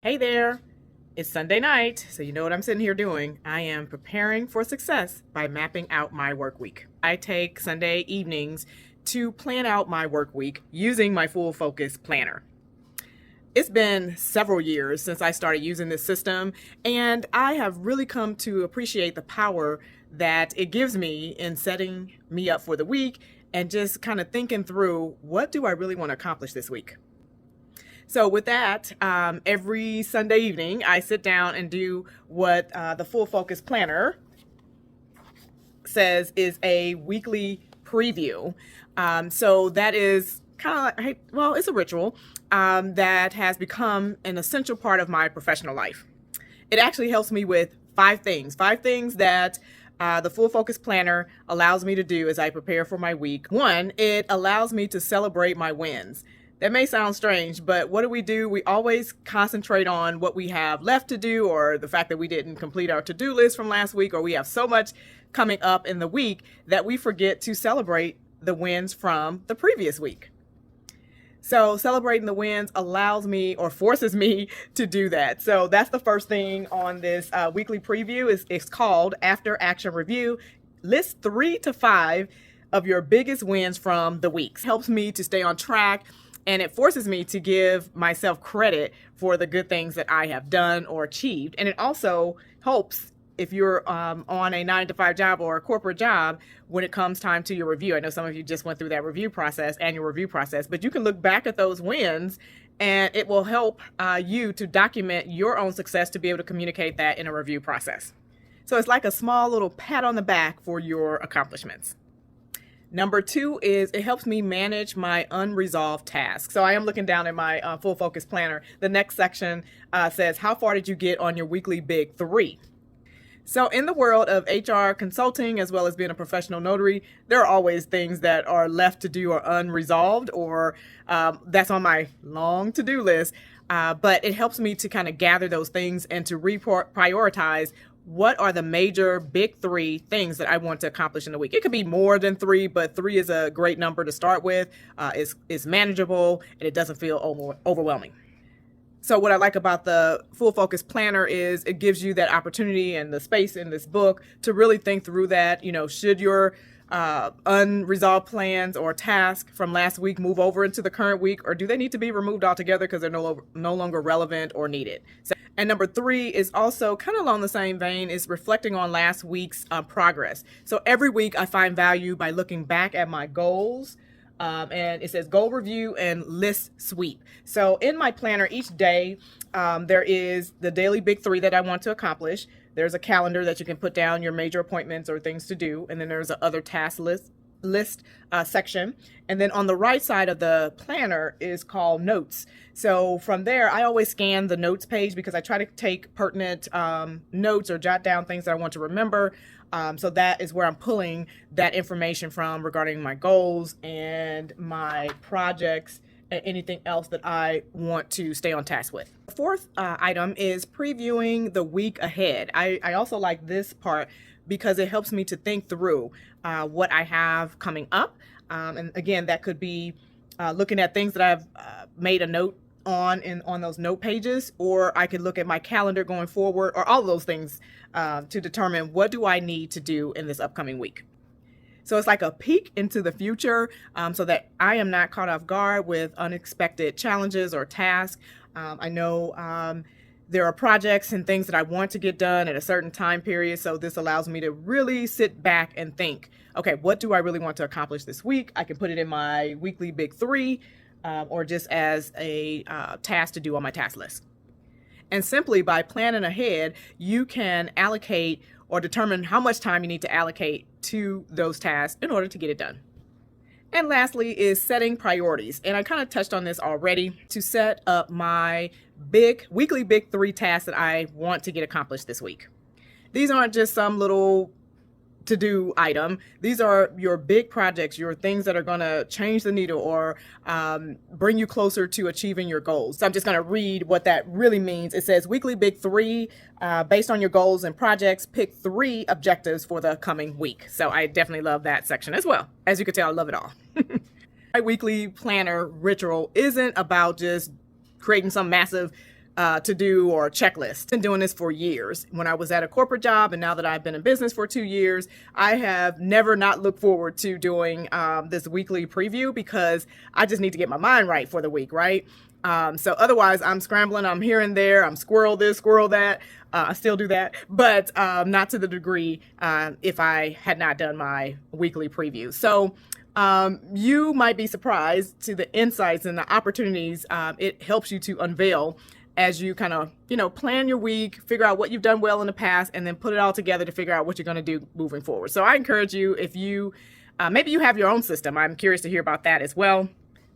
Hey there, it's Sunday night, so you know what I'm sitting here doing. I am preparing for success by mapping out my work week. I take Sunday evenings to plan out my work week using my full focus planner. It's been several years since I started using this system, and I have really come to appreciate the power that it gives me in setting me up for the week and just kind of thinking through what do I really want to accomplish this week. So with that, every Sunday evening, I sit down and do what the Full Focus Planner says is a weekly preview. So that is kind of like, well, it's a ritual that has become an essential part of my professional life. It actually helps me with five things that the Full Focus Planner allows me to do as I prepare for my week. One, it allows me to celebrate my wins. That may sound strange, but what do? We always concentrate on what we have left to do, or the fact that we didn't complete our to-do list from last week, or we have so much coming up in the week that we forget to celebrate the wins from the previous week. So celebrating the wins allows me or forces me to do that. So that's the first thing on this weekly preview. It's called After Action Review. List 3 to 5 of your biggest wins from the weeks. Helps me to stay on track, and it forces me to give myself credit for the good things that I have done or achieved. And it also helps if you're on a 9-to-5 job or a corporate job when it comes time to your review. I know some of you just went through that annual review process, but you can look back at those wins and it will help you to document your own success to be able to communicate that in a review process. So it's like a small little pat on the back for your accomplishments. Number 2 is it helps me manage my unresolved tasks. So I am looking down at my Full Focus Planner. The next section says, how far did you get on your weekly big 3? So in the world of HR consulting, as well as being a professional notary, there are always things that are left to do or unresolved, or that's on my long to-do list. But it helps me to kind of gather those things and to prioritize what are the major big 3 things that I want to accomplish in a week. It could be more than 3, but 3 is a great number to start with. It's manageable and it doesn't feel overwhelming. So what I like about the Full Focus Planner is it gives you that opportunity and the space in this book to really think through that. You know, should your unresolved plans or tasks from last week move over into the current week, or do they need to be removed altogether because they're no longer relevant or needed? And number 3 is also kind of along the same vein, is reflecting on last week's progress. So every week I find value by looking back at my goals. And it says goal review and list sweep. So in my planner each day, there is the daily big 3 that I want to accomplish. There's a calendar that you can put down your major appointments or things to do. And then there's a other task list section. And then on the right side of the planner is called notes. So from there, I always scan the notes page because I try to take pertinent notes or jot down things that I want to remember. So that is where I'm pulling that information from regarding my goals and my projects and anything else that I want to stay on task with. The fourth item is previewing the week ahead. I also like this part because it helps me to think through what I have coming up. And again, that could be looking at things that I've made a note on those note pages, or I could look at my calendar going forward, or all of those things to determine what do I need to do in this upcoming week. So it's like a peek into the future so that I am not caught off guard with unexpected challenges or tasks. I know there are projects and things that I want to get done at a certain time period. So this allows me to really sit back and think, okay, what do I really want to accomplish this week? I can put it in my weekly big 3 or just as a task to do on my task list. And simply by planning ahead, you can allocate or determine how much time you need to allocate to those tasks in order to get it done. And lastly is setting priorities. And I kind of touched on this already, to set up my weekly big 3 tasks that I want to get accomplished this week. These aren't just some little to-do item. These are your big projects, your things that are going to change the needle or bring you closer to achieving your goals. So I'm just going to read what that really means. It says weekly big 3, based on your goals and projects, pick 3 objectives for the coming week. So I definitely love that section as well. As you can tell, I love it all. My weekly planner ritual isn't about just creating some massive to do or checklist. Been doing this for years. When I was at a corporate job and now that I've been in business for 2 years, I have never not looked forward to doing this weekly preview because I just need to get my mind right for the week, right? So otherwise I'm scrambling, I'm here and there, I'm squirrel this, squirrel that. I still do that, but not to the degree if I had not done my weekly preview. So you might be surprised to the insights and the opportunities it helps you to unveil as you kind of, plan your week, figure out what you've done well in the past, and then put it all together to figure out what you're going to do moving forward. So I encourage you, if you, maybe you have your own system, I'm curious to hear about that as well.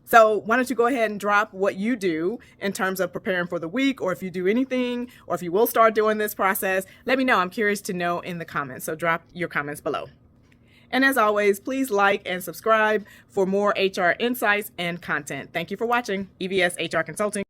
So why don't you go ahead and drop what you do in terms of preparing for the week, or if you do anything, or if you will start doing this process, let me know. I'm curious to know in the comments. So drop your comments below. And as always, please like and subscribe for more HR insights and content. Thank you for watching EVS HR Consulting.